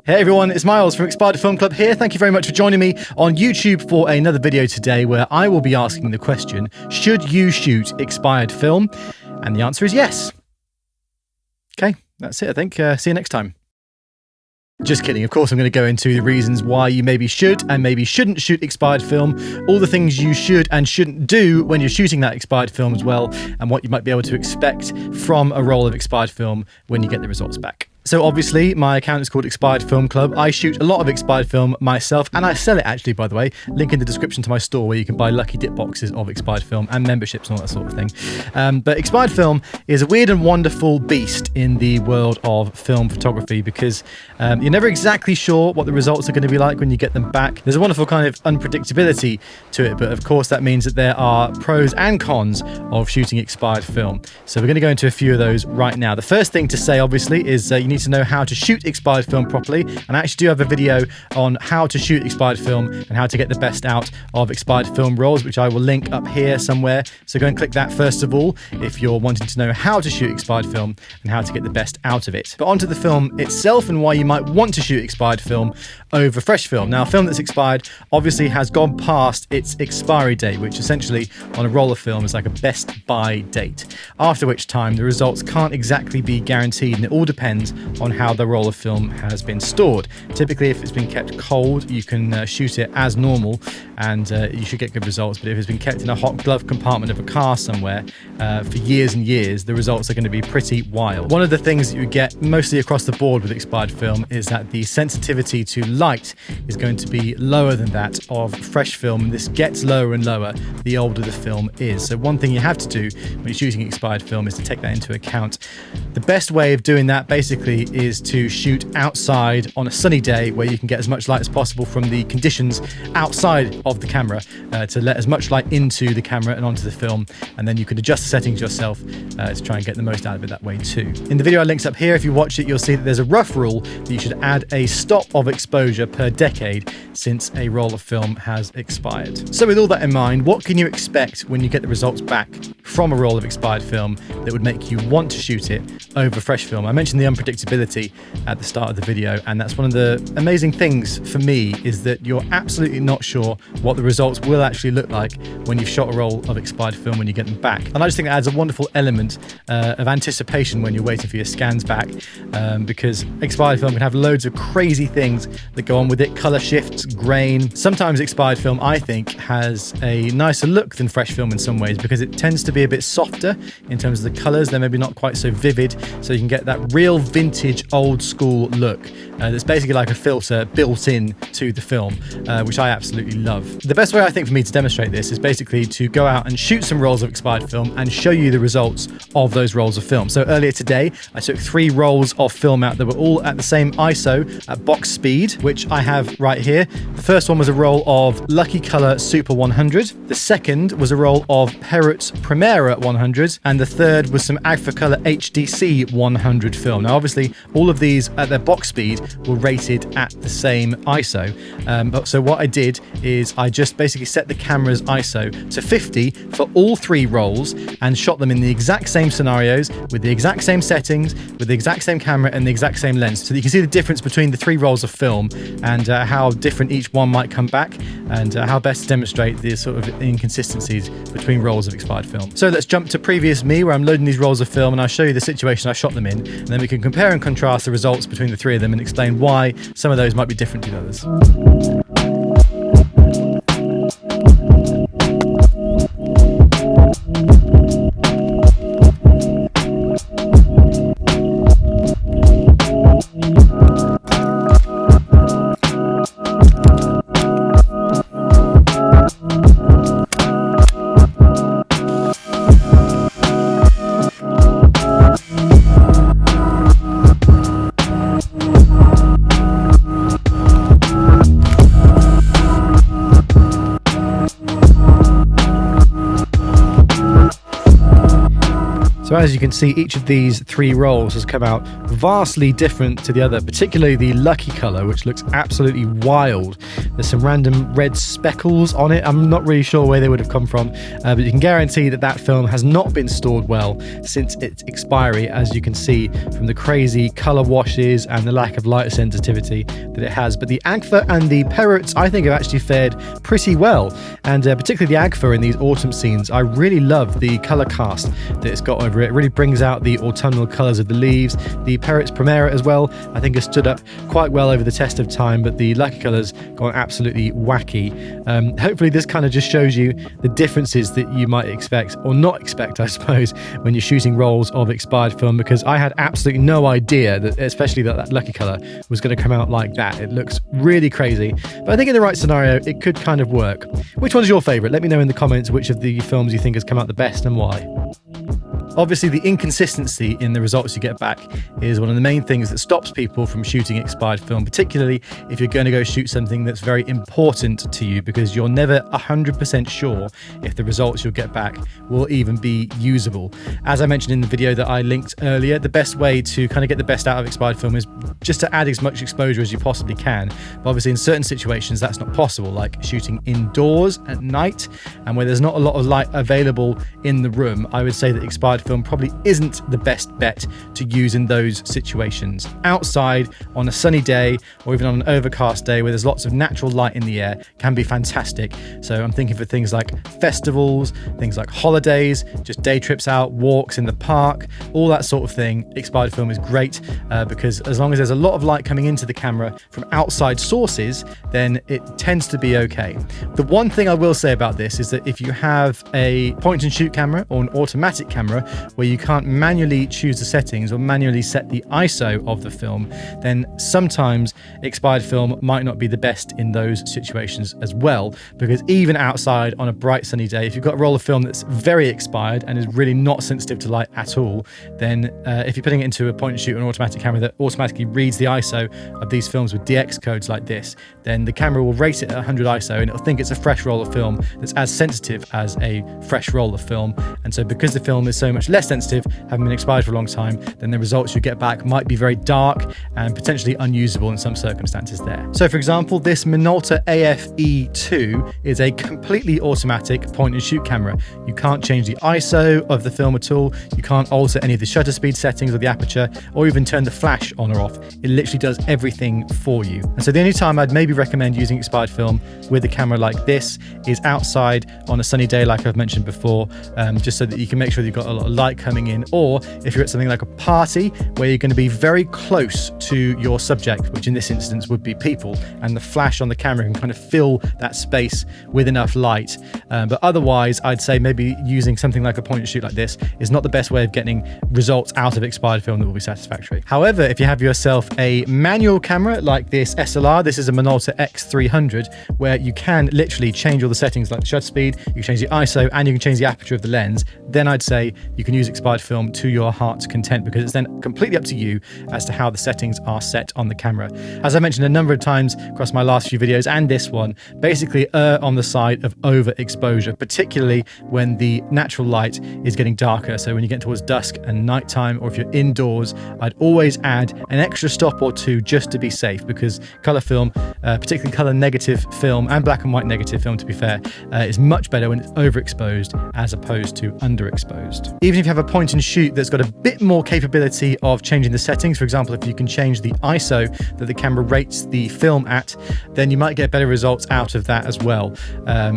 Hey everyone, it's Miles from Expired Film Club here. Thank you very much for joining me on YouTube for another video today where I will be asking the question, should you shoot expired film? And the answer is yes. Okay, that's it I think. See you next time. Just kidding. Of course, I'm going to go into the reasons why you maybe should and maybe shouldn't shoot expired film, all the things you should and shouldn't do when you're shooting that expired film as well, and what you might be able to expect from a roll of expired film when you get the results back. So obviously, my account is called Expired Film Club. I shoot a lot of expired film myself, and I sell it actually, by the way. Link in the description to my store where you can buy lucky dip boxes of expired film and memberships and all that sort of thing. But expired film is a weird and wonderful beast in the world of film photography because you're never exactly sure what the results are going to be like when you get them back. There's a wonderful kind of unpredictability to it, but of course that means that there are pros and cons of shooting expired film. So we're going to go into a few of those right now. The first thing to say, obviously, is you need to know how to shoot expired film properly, and I actually do have a video on how to shoot expired film and how to get the best out of expired film rolls, which I will link up here somewhere. So go and click that first of all if you're wanting to know how to shoot expired film and how to get the best out of it. But onto the film itself and why you might want to shoot expired film over fresh film. Now, a film that's expired obviously has gone past its expiry date, which essentially on a roll of film is like a best by date, after which time the results can't exactly be guaranteed, and it all depends on how the roll of film has been stored. Typically, if it's been kept cold, you can shoot it as normal and you should get good results. But if it's been kept in a hot glove compartment of a car somewhere for years and years, the results are going to be pretty wild. One of the things that you get mostly across the board with expired film is that the sensitivity to light is going to be lower than that of fresh film, and this gets lower and lower the older the film is. So one thing you have to do when you're shooting expired film is to take that into account. The best way of doing that basically is to shoot outside on a sunny day where you can get as much light as possible from the conditions outside of the camera to let as much light into the camera and onto the film, and then you can adjust the settings yourself to try and get the most out of it that way too. In the video I linked up here, if you watch it, you'll see that there's a rough rule that you should add a stop of exposure per decade since a roll of film has expired. So with all that in mind, what can you expect when you get the results back from a roll of expired film that would make you want to shoot it over fresh film? I mentioned the unpredictability at the start of the video, and that's one of the amazing things for me, is that you're absolutely not sure what the results will actually look like when you've shot a roll of expired film when you get them back. And I just think that adds a wonderful element of anticipation when you're waiting for your scans back, because expired film can have loads of crazy things that go on with it, color shifts, grain. Sometimes expired film, I think, has a nicer look than fresh film in some ways because it tends to be a bit softer in terms of the colors. They're maybe not quite so vivid, so you can get that real vintage old school look that's basically like a filter built in to the film, which I absolutely love. The best way I think for me to demonstrate this is basically to go out and shoot some rolls of expired film and show you the results of those rolls of film. So earlier today I took 3 rolls of film out that were all at the same ISO at box speed, which I have right here. The first one was a roll of Lucky Color Super 100, the second was a roll of Perut Primera 100, and the third was some Agfacolor HDC 100 film. Now obviously all of these at their box speed were rated at the same ISO, so what I did is I just basically set the camera's ISO to 50 for all 3 rolls and shot them in the exact same scenarios with the exact same settings, with the exact same camera and the exact same lens, so that you can see the difference between the 3 rolls of film and how different each one might come back, and how best to demonstrate the sort of inconsistencies between rolls of expired film. So let's jump to previous me, where I'm loading these rolls of film and I'll show you the situation I shot them in, and then we can compare and contrast the results between the 3 of them and explain why some of those might be different to the others. So as you can see, each of these 3 rolls has come out vastly different to the other, particularly the Lucky colour, which looks absolutely wild. There's some random red speckles on it. I'm not really sure where they would have come from, but you can guarantee that that film has not been stored well since its expiry, as you can see from the crazy colour washes and the lack of light sensitivity that it has. But the Agfa and the Perrots, I think, have actually fared pretty well, and particularly the Agfa in these autumn scenes. I really love the colour cast that it's got over it. It really brings out the autumnal colours of the leaves. The Perrots Primera as well, I think, has stood up quite well over the test of time, but the Lucky colours gone absolutely wacky. Hopefully this kind of just shows you the differences that you might expect, or not expect, I suppose, when you're shooting rolls of expired film, because I had absolutely no idea that, especially that Lucky colour was going to come out like that. It looks really crazy, but I think in the right scenario it could kind of work. Which one's your favourite? Let me know in the comments which of the films you think has come out the best and why. Obviously, the inconsistency in the results you get back is one of the main things that stops people from shooting expired film, particularly if you're going to go shoot something that's very important to you, because you're never 100% sure if the results you'll get back will even be usable. As I mentioned in the video that I linked earlier, the best way to kind of get the best out of expired film is just to add as much exposure as you possibly can. But obviously, in certain situations, that's not possible, like shooting indoors at night and where there's not a lot of light available in the room. I would say that expired film probably isn't the best bet to use in those situations. Outside on a sunny day, or even on an overcast day where there's lots of natural light in the air, can be fantastic. So I'm thinking for things like festivals, things like holidays, just day trips out, walks in the park, all that sort of thing. Expired film is great because as long as there's a lot of light coming into the camera from outside sources, then it tends to be okay. The one thing I will say about this is that if you have a point and shoot camera or an automatic camera where you can't manually choose the settings or manually set the ISO of the film, then sometimes expired film might not be the best in those situations as well, because even outside on a bright sunny day, if you've got a roll of film that's very expired and is really not sensitive to light at all, then if you're putting it into a point and shoot or an automatic camera that automatically reads the ISO of these films with DX codes like this, then the camera will rate it at 100 ISO and it'll think it's a fresh roll of film that's as sensitive as a fresh roll of film. And so because the film is so much less sensitive, having been expired for a long time, then the results you get back might be very dark and potentially unusable in some circumstances there. So for example, this Minolta AF-E2 is a completely automatic point and shoot camera. You can't change the ISO of the film at all. You can't alter any of the shutter speed settings or the aperture, or even turn the flash on or off. It literally does everything for you. And so the only time I'd maybe recommend using expired film with a camera like this is outside on a sunny day, like I've mentioned before, just so that you can make sure you've got a lot of light coming in, or if you're at something like a party where you're going to be very close to your subject, which in this instance would be people, and the flash on the camera can kind of fill that space with enough light. But otherwise, I'd say maybe using something like a point and shoot like this is not the best way of getting results out of expired film that will be satisfactory. However, if you have yourself a manual camera like this SLR, this is a Minolta X300, where you can literally change all the settings like the shutter speed, you can change the ISO, and you can change the aperture of the lens, then I'd say you can use expired film to your heart's content, because it's then completely up to you as to how the settings are set on the camera. As I mentioned a number of times across my last few videos and this one, basically err on the side of overexposure, particularly when the natural light is getting darker. So when you get towards dusk and nighttime, or if you're indoors, I'd always add an extra stop or two just to be safe, because color film, particularly color negative film and black and white negative film, to be fair, is much better when it's overexposed as opposed to underexposed. Even if you have a point and shoot that's got a bit more capability of changing the settings, for example, if you can change the ISO that the camera rates the film at, then you might get better results out of that as well.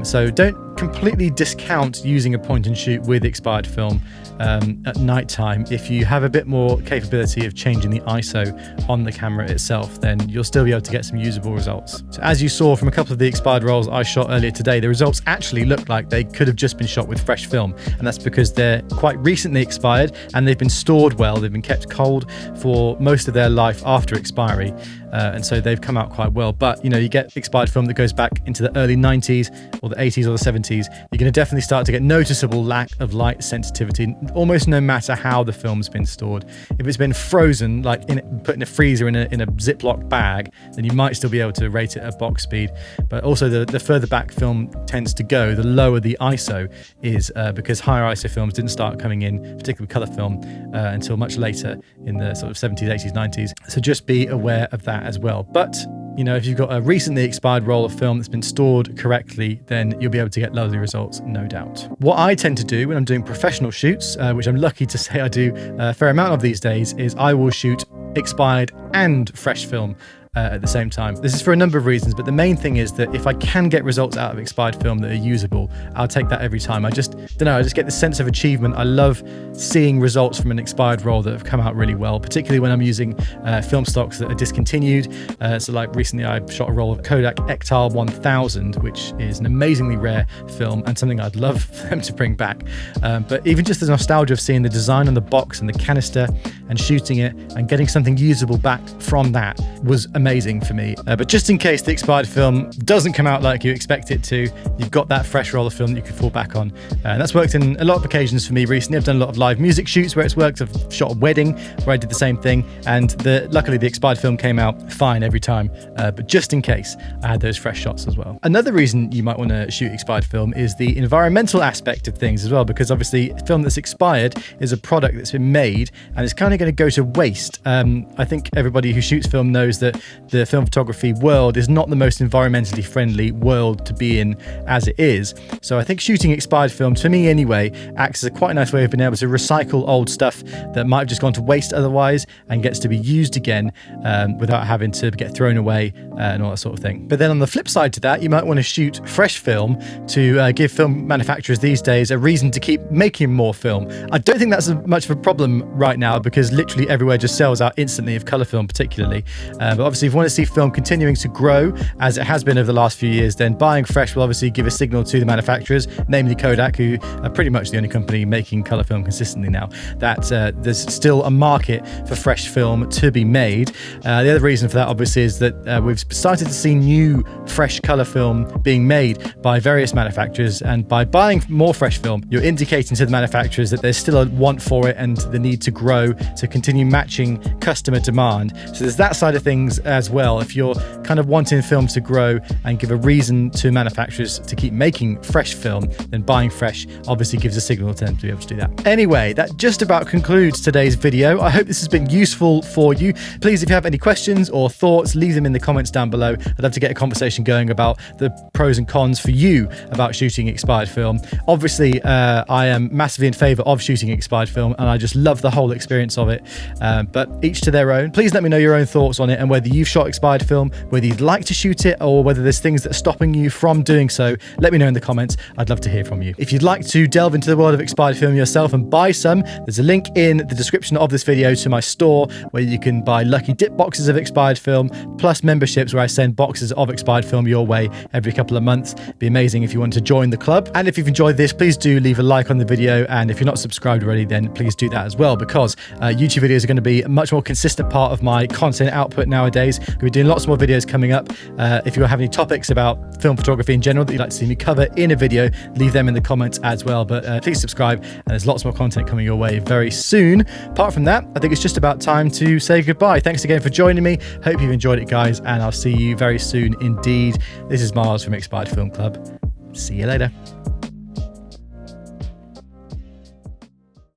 So don't completely discount using a point and shoot with expired film at nighttime. If you have a bit more capability of changing the ISO on the camera itself, then you'll still be able to get some usable results. So as you saw from a couple of the expired rolls I shot earlier today, the results actually look like they could have just been shot with fresh film, and that's because they're quite recently expired and they've been stored well. They've been kept cold for most of their life after expiry, and so they've come out quite well. But you know, you get expired film that goes back into the early 90s or the 80s or the 90s, you're going to definitely start to get noticeable lack of light sensitivity, almost no matter how the film's been stored. If it's been frozen, like put in a freezer in a Ziploc bag, then you might still be able to rate it at box speed. But also the further back film tends to go, the lower the ISO is, because higher ISO films didn't start coming in, particularly colour film, until much later in the sort of 70s, 80s, 90s. So just be aware of that as well. But you know, if you've got a recently expired roll of film that's been stored correctly, then you'll be able to get lovely results, no doubt. What I tend to do when I'm doing professional shoots, which I'm lucky to say I do a fair amount of these days, is I will shoot expired and fresh film at the same time. This is for a number of reasons, but the main thing is that if I can get results out of expired film that are usable, I'll take that every time. I just get the sense of achievement. I love seeing results from an expired roll that have come out really well, particularly when I'm using film stocks that are discontinued. So like recently I shot a roll of Kodak Ektal 1000, which is an amazingly rare film and something I'd love for them to bring back. But even just the nostalgia of seeing the design on the box and the canister and shooting it and getting something usable back from that was amazing for me. But just in case the expired film doesn't come out like you expect it to, you've got that fresh roll of film that you can fall back on. And that's worked in a lot of occasions for me recently. I've done a lot of live music shoots where it's worked. I've shot a wedding where I did the same thing, and luckily the expired film came out fine every time. But just in case, I had those fresh shots as well. Another reason you might want to shoot expired film is the environmental aspect of things as well, because obviously film that's expired is a product that's been made and it's kind of going to go to waste. I think everybody who shoots film knows that the film photography world is not the most environmentally friendly world to be in as it is. So I think shooting expired films, for me anyway, acts as quite a nice way of being able to recycle old stuff that might have just gone to waste otherwise and gets to be used again without having to get thrown away and all that sort of thing. But then on the flip side to that, you might want to shoot fresh film to give film manufacturers these days a reason to keep making more film. I don't think that's much of a problem right now because literally everywhere just sells out instantly of colour film particularly. But obviously if you want to see film continuing to grow as it has been over the last few years, then buying fresh will obviously give a signal to the manufacturers, namely Kodak, who are pretty much the only company making colour film consistently now, that there's still a market for fresh film to be made. The other reason for that obviously is that we've started to see new fresh colour film being made by various manufacturers, and by buying more fresh film you're indicating to the manufacturers that there's still a want for it and the need to grow to continue matching customer demand. So there's that side of things as well. If you're kind of wanting film to grow and give a reason to manufacturers to keep making fresh film, then buying fresh obviously gives a signal to them to be able to do that. Anyway, that just about concludes today's video. I hope this has been useful for you. Please, if you have any questions or thoughts, leave them in the comments down below. I'd love to get a conversation going about the pros and cons for you about shooting expired film. Obviously, I am massively in favour of shooting expired film and I just love the whole experience of it. But each to their own. Please let me know your own thoughts on it and whether you've shot expired film, whether you'd like to shoot it or whether there's things that are stopping you from doing so. Let me know in the comments. I'd love to hear from you. If you'd like to delve into the world of expired film yourself and buy some, there's a link in the description of this video to my store where you can buy lucky dip boxes of expired film plus memberships where I send boxes of expired film your way every couple of months. It'd be amazing if you want to join the club. And if you've enjoyed this, please do leave a like on the video, and if you're not subscribed already, then please do that as well, because YouTube videos are going to be a much more consistent part of my content output nowadays. We'll be doing lots more videos coming up. If you have any topics about film photography in general that you'd like to see me cover in a video, leave them in the comments as well. But please subscribe, and there's lots more content coming your way very soon. Apart from that, I think it's just about time to say goodbye. Thanks again for joining me. Hope you've enjoyed it, guys, and I'll see you very soon indeed. This is Miles from Expired Film Club. See you later.